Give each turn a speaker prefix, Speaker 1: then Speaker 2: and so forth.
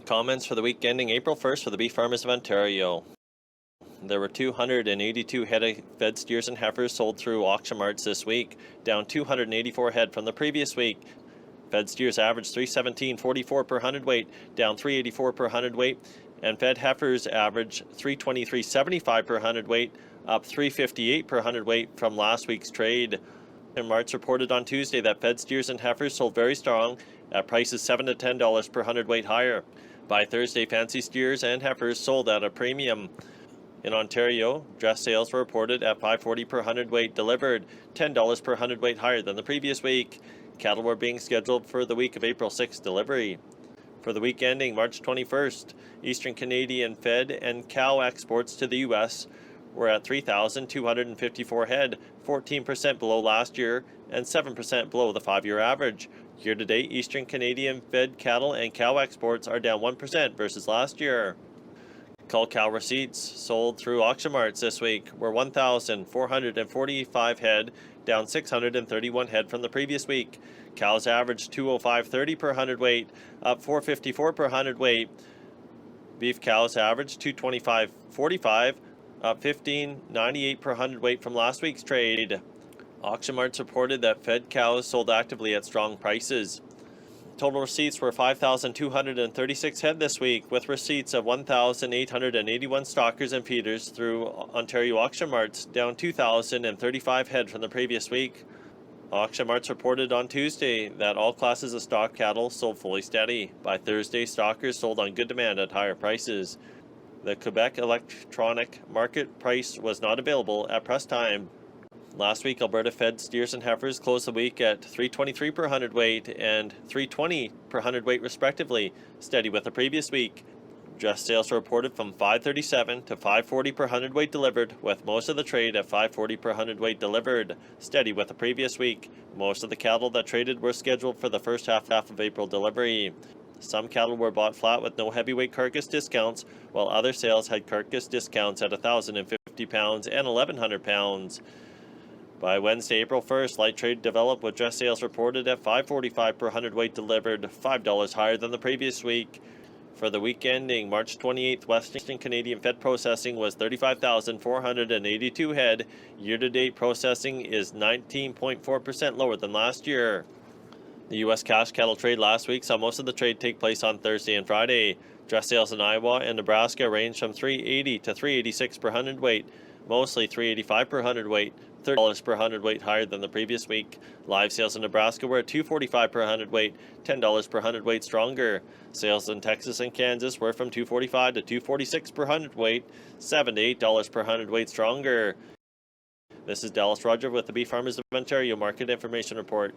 Speaker 1: Comments for the week ending April 1st for the beef farmers of Ontario. There were 282 head of fed steers and heifers sold through auction marts this week, down 284 head from the previous week. Fed steers averaged 317.44 per hundredweight, down 384 per hundredweight, and fed heifers averaged 323.75 per hundredweight, up 358 per hundredweight from last week's trade. Marts reported on Tuesday that fed steers and heifers sold very strong at prices $7 to $10 per hundredweight higher. By Thursday, fancy steers and heifers sold at a premium. In Ontario, dress sales were reported at $5.40 per hundredweight delivered, $10 per hundredweight higher than the previous week. Cattle were being scheduled for the week of April 6th delivery. For the week ending March 21st, Eastern Canadian fed and cow exports to the U.S. were at 3,254 head, 14% below last year and 7% below the 5-year average. Year-to-date, Eastern Canadian fed cattle and cow exports are down 1% versus last year. Cull cow receipts sold through auction marts this week were 1,445 head, down 631 head from the previous week. Cows averaged 205.30 per hundredweight, up 454 per hundredweight. Beef cows averaged 225.45, up 15.98 per hundredweight from last week's trade. Auction marts reported that fed cows sold actively at strong prices. Total receipts were 5,236 head this week, with receipts of 1,881 stockers and feeders through Ontario auction marts, down 2,035 head from the previous week. Auction marts reported on Tuesday that all classes of stock cattle sold fully steady. By Thursday, stockers sold on good demand at higher prices. The Quebec electronic market price was not available at press time. Last week, Alberta fed steers and heifers closed the week at $323 per hundredweight and $320 per hundredweight respectively, steady with the previous week. Dress sales were reported from $537 to $540 per hundredweight delivered, with most of the trade at $540 per hundredweight delivered, steady with the previous week. Most of the cattle that traded were scheduled for the first half of April delivery. Some cattle were bought flat with no heavyweight carcass discounts, while other sales had carcass discounts at 1,050 pounds and 1,100 pounds. By Wednesday, April 1st, light trade developed with dress sales reported at $545 per hundredweight delivered, $5 higher than the previous week. For the week ending March 28th, Western Canadian fed processing was 35,482 head. Year-to-date processing is 19.4% lower than last year. The U.S. cash cattle trade last week saw most of the trade take place on Thursday and Friday. Dress sales in Iowa and Nebraska ranged from $380 to $386 per hundredweight, mostly $385 per hundredweight, $30 per hundredweight higher than the previous week. Live sales in Nebraska were at $245 per hundredweight, $10 per hundredweight stronger. Sales in Texas and Kansas were from $245 to $246 per hundredweight, $7 to $8 per hundredweight stronger. This is Dallas Rodger with the Beef Farmers of Ontario Market Information Report.